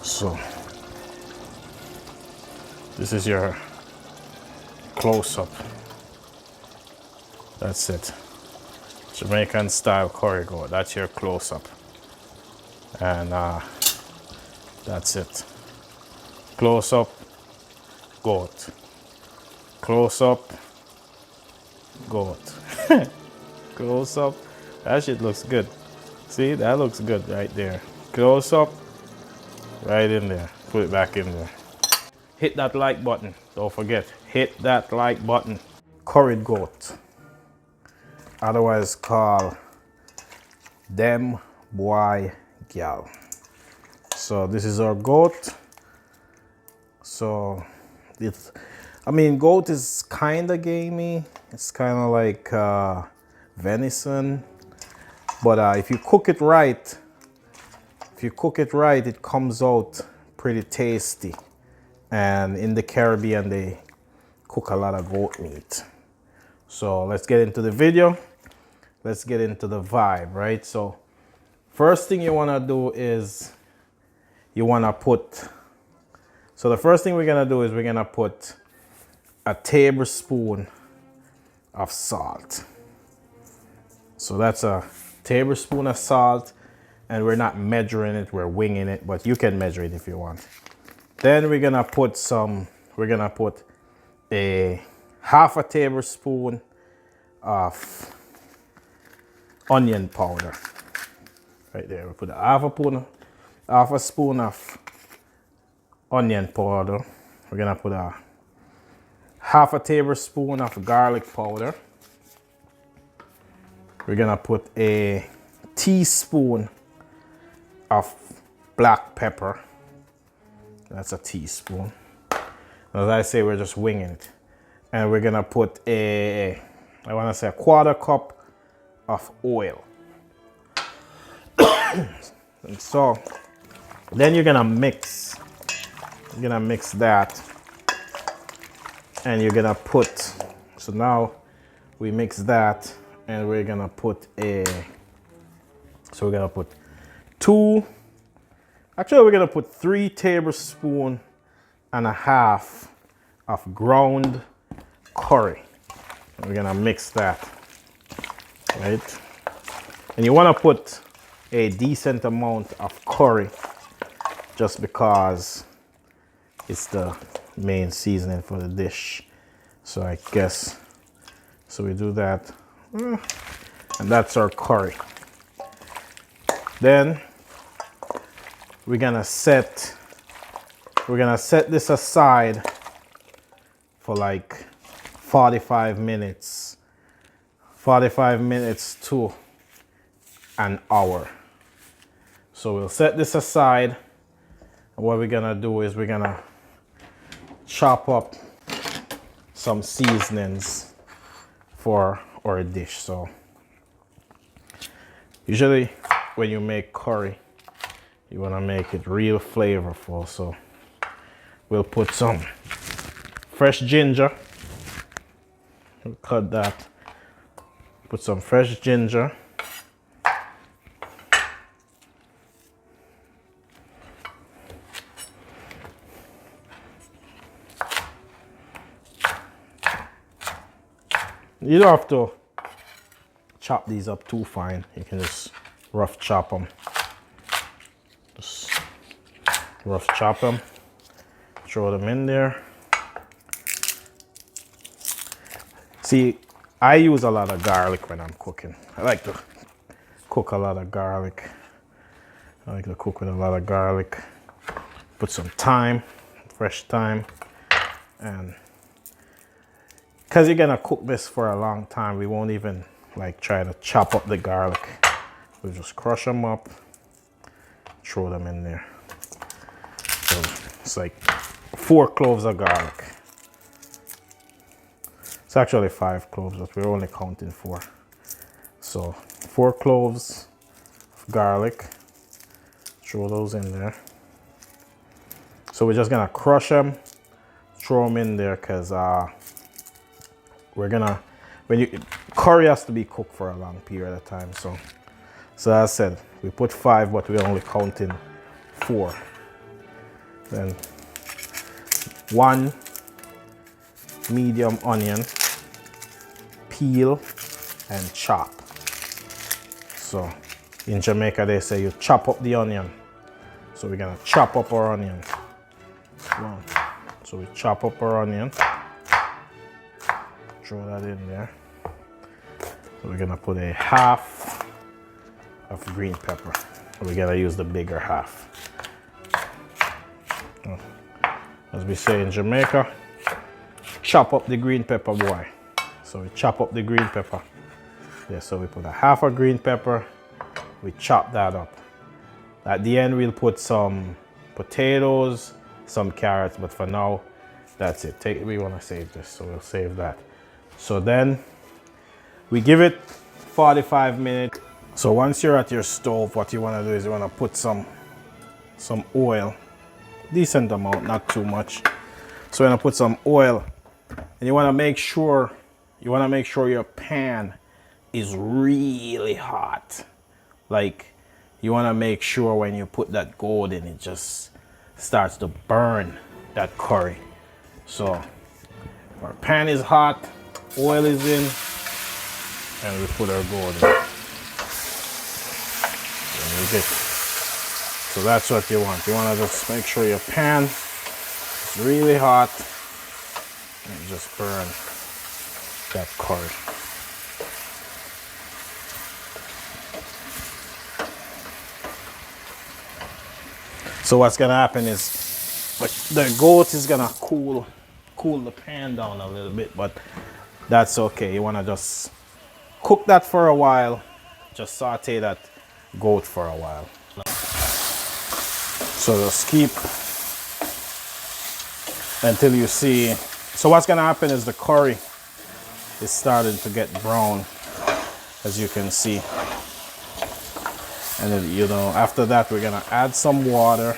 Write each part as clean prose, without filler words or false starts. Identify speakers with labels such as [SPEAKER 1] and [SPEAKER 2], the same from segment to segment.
[SPEAKER 1] So this is your close-up. That's it. Jamaican style curry goat. That's your close-up. And that's it. Close-up goat. Close-up goat. Close-up. That shit looks good. See, that looks good right there. Close-up. Right in there. Put it back in there. Hit that like button. Don't forget. Hit that like button. Curried goat. Otherwise called dem boy gal. So this is our goat. So it's, I mean, goat is kind of gamey. It's kind of like venison. But if you cook it right, it comes out pretty tasty. And in the Caribbean, they cook a lot of goat meat. So let's get into the video. Let's get into the vibe, right? So first thing you want to do is you want to put, so the first thing we're going to do is we're going to put a tablespoon of salt. So that's a tablespoon of salt, and we're not measuring it, we're winging it, but you can measure it if you want. Then we're going to put a half a tablespoon of onion powder. Right there, we put half a spoon of onion powder. We're gonna put a half a tablespoon of garlic powder. We're gonna put a teaspoon of black pepper. That's a teaspoon. As I say, we're just winging it. And we're gonna put a quarter cup of oil. And so then you're gonna mix that, and you're gonna put, so now we mix that, and we're gonna put we're gonna put 3 tablespoons and a half of ground curry. We're gonna mix that, right? And you want to put a decent amount of curry just because it's the main seasoning for the dish. So I guess, so we do that, and that's our curry. Then we're gonna set this aside for like 45 minutes to an hour. So we'll set this aside, and what we're gonna do is we're gonna chop up some seasonings for our dish. So usually when you make curry, you want to make it real flavorful. So we'll put some fresh ginger. We'll cut that. Put some fresh ginger. You don't have to chop these up too fine. You can just rough chop them. Just rough chop them. Throw them in there. See, I use a lot of garlic when I'm cooking. I like to cook a lot of garlic. I like to cook with a lot of garlic. Put some thyme, fresh thyme, and because you're gonna cook this for a long time, we won't even like try to chop up the garlic. We'll just crush them up, throw them in there. So it's like 4 cloves of garlic. It's actually 5 cloves, but we're only counting 4. So 4 cloves of garlic. Throw those in there. So we're just gonna crush them, throw them in there, because we're gonna, curry has to be cooked for a long period of time. So as I said, we put 5, but we're only counting 4. Then 1 medium onion, peel and chop. So in Jamaica they say you chop up the onion. So we're gonna chop up our onion. Wow. So we chop up our onion, throw that in there. So we're gonna put a half of green pepper. We're gonna use the bigger half. As we say in Jamaica, chop up the green pepper, boy. So we chop up the green pepper. Yeah, so we put a half of green pepper, we chop that up. At the end we'll put some potatoes, some carrots, but for now, that's it. We wanna save this, so we'll save that. So then we give it 45 minutes. So once you're at your stove, what you wanna do is you wanna put some oil, decent amount, not too much. So you're gonna put some oil, and you wanna make sure your pan is really hot. Like, you wanna make sure when you put that gold in, it just starts to burn that curry. So our pan is hot, oil is in, and we put our gold in. So that's what you want. You wanna just make sure your pan is really hot and just burn that curry. So what's gonna happen is the goat is gonna cool the pan down a little bit, but that's okay. You wanna just cook that for a while, just saute that goat for a while. So just keep until you see. So what's gonna happen is the curry is starting to get brown, as you can see. And then, you know, after that we're gonna add some water,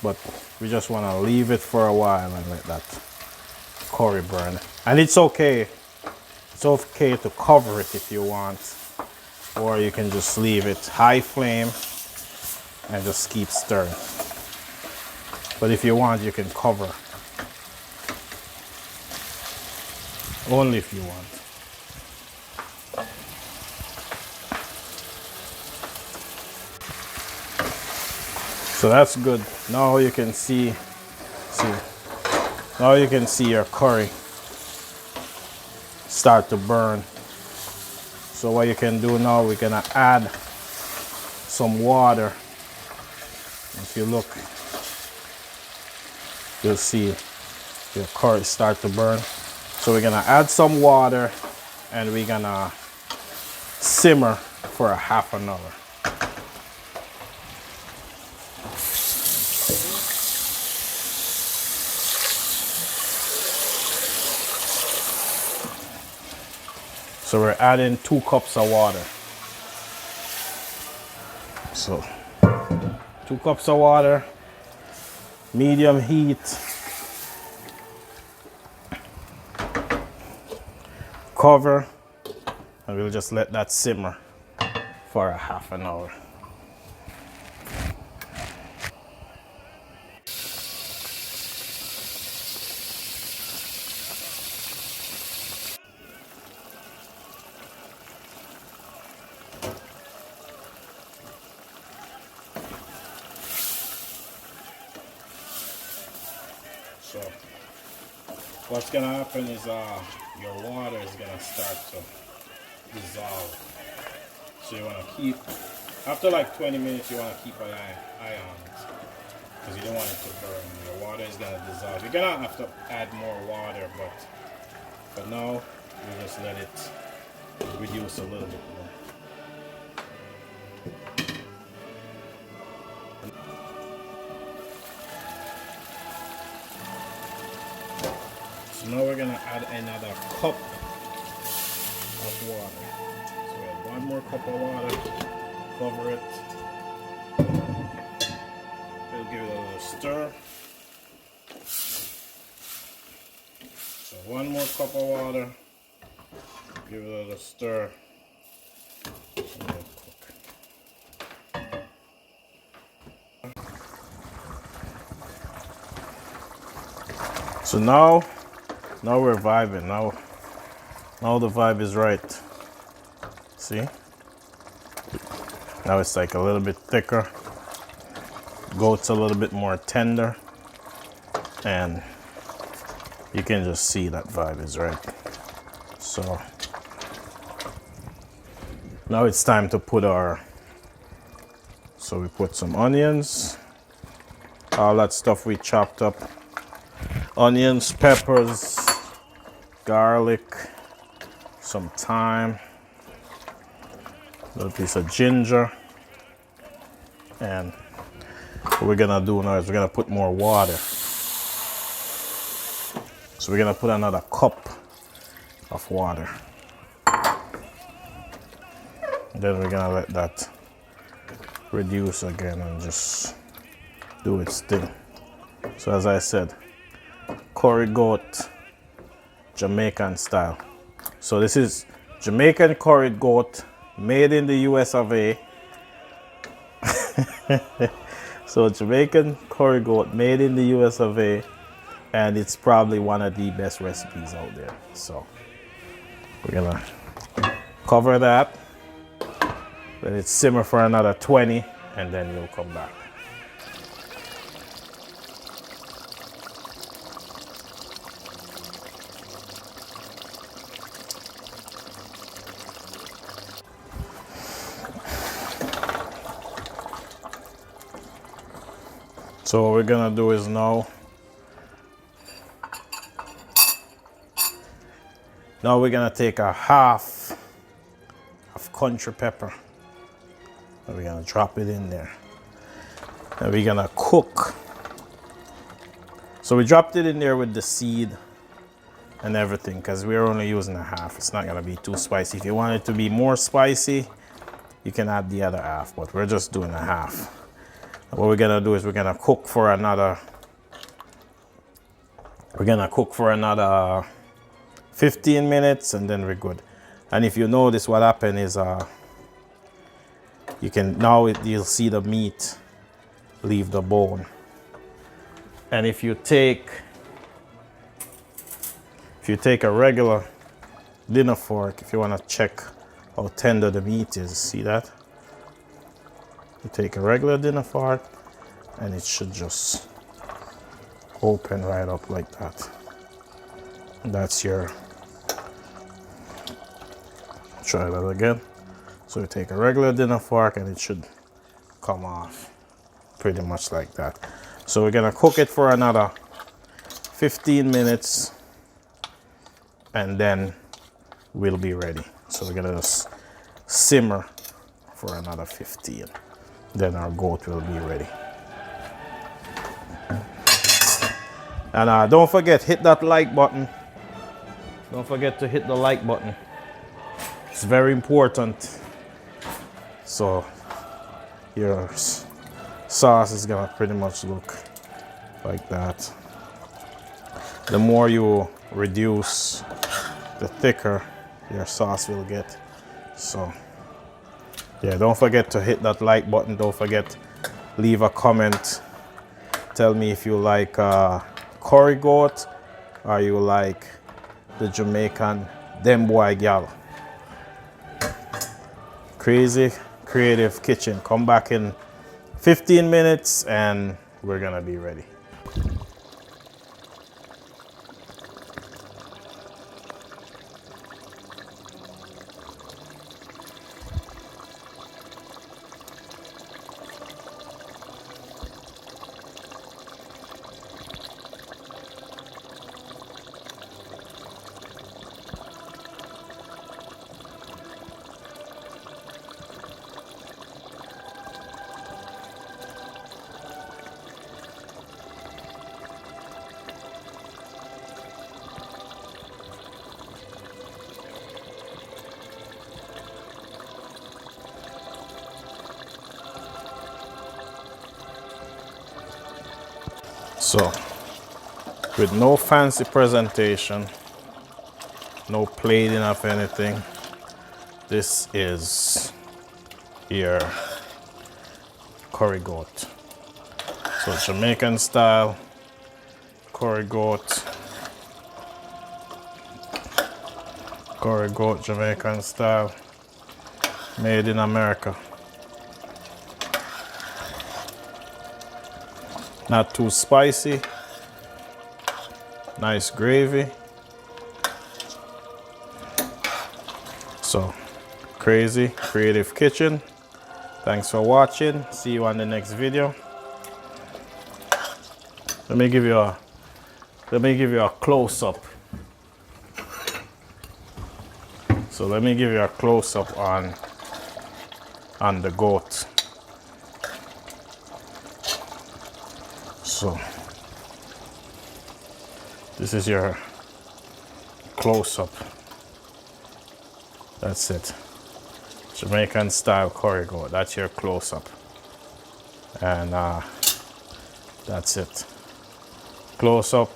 [SPEAKER 1] but we just wanna leave it for a while and let that curry burn. And it's okay to cover it if you want, or you can just leave it high flame and just keep stirring. But if you want, you can cover, only if you want. So that's good. Now you can see your curry start to burn. So what you can do now, we're gonna add some water. If you look, you'll see your curry start to burn. So we're gonna add some water and we're gonna simmer for a half an hour. So we're adding 2 cups of water. So 2 cups of water, medium heat. Cover, and we'll just let that simmer for a half an hour. So what's gonna happen is your water is gonna start to dissolve. So you wanna keep, after like 20 minutes, you wanna keep an eye on it, because you don't want it to burn. Your water is gonna dissolve. You're gonna have to add more water, but for now, you just let it reduce a little bit more. So now we're gonna add another cup of water. So we add 1 more cup of water, cover it. We'll give it a little stir. So 1 more cup of water, give it a little stir, and we'll cook. So now we're vibing. Now the vibe is right. See? Now it's like a little bit thicker. Goat's a little bit more tender. And you can just see that vibe is right. So now it's time to put so we put some onions, all that stuff we chopped up. Onions, peppers, garlic, some thyme, a little piece of ginger. And what we're gonna do now is we're gonna put more water. So we're gonna put another cup of water. Then we're gonna let that reduce again and just do its thing. So as I said, curry goat, Jamaican style. So this is Jamaican curry goat made in the US of A. So Jamaican curry goat made in the US of A, and it's probably one of the best recipes out there. So we're gonna cover that, let it simmer for another 20, and then we'll come back. So what we're gonna do is now we're gonna take a half of country pepper and we're gonna drop it in there. And we're gonna cook. So we dropped it in there with the seed and everything because we're only using a half. It's not gonna be too spicy. If you want it to be more spicy, you can add the other half, but we're just doing a half. What we're gonna do is we're gonna cook for another 15 minutes and then we're good. And if you notice, what happened is you'll see the meat leave the bone. And if you take a regular dinner fork, if you want to check how tender the meat is, see that? You take a regular dinner fork and it should just open right up like that. That's your, try that again. So you take a regular dinner fork and it should come off pretty much like that. So we're gonna cook it for another 15 minutes and then we'll be ready. So we're gonna just simmer for another 15. Then our goat will be ready. And don't forget, hit that like button. Don't forget to hit the like button. It's very important. So your sauce is gonna pretty much look like that. The more you reduce, the thicker your sauce will get. So yeah, don't forget to hit that like button. Don't forget, leave a comment. Tell me if you like curry goat or you like the Jamaican dem boy gal. Crazy Creative Kitchen. Come back in 15 minutes and we're gonna be ready. So, with no fancy presentation, no plating of anything, this is your curry goat. So Jamaican style, Curry goat, Jamaican style, made in America. Not too spicy, nice gravy. So, Crazy Creative Kitchen. Thanks for watching. See you on the next video. Let me give you a close-up. So let me give you a close-up on the goat. So this is your close-up. That's it. Jamaican style curry goat. That's your close-up. And that's it. Close-up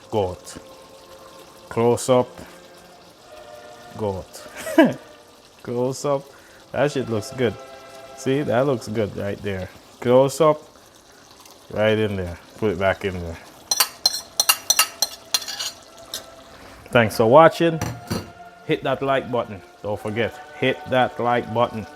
[SPEAKER 1] goat. Close-up goat. Close-up. That shit looks good. See, that looks good right there. Close-up. Right in there. Put it back in there. Thanks for watching. Hit that like button. Don't forget, hit that like button.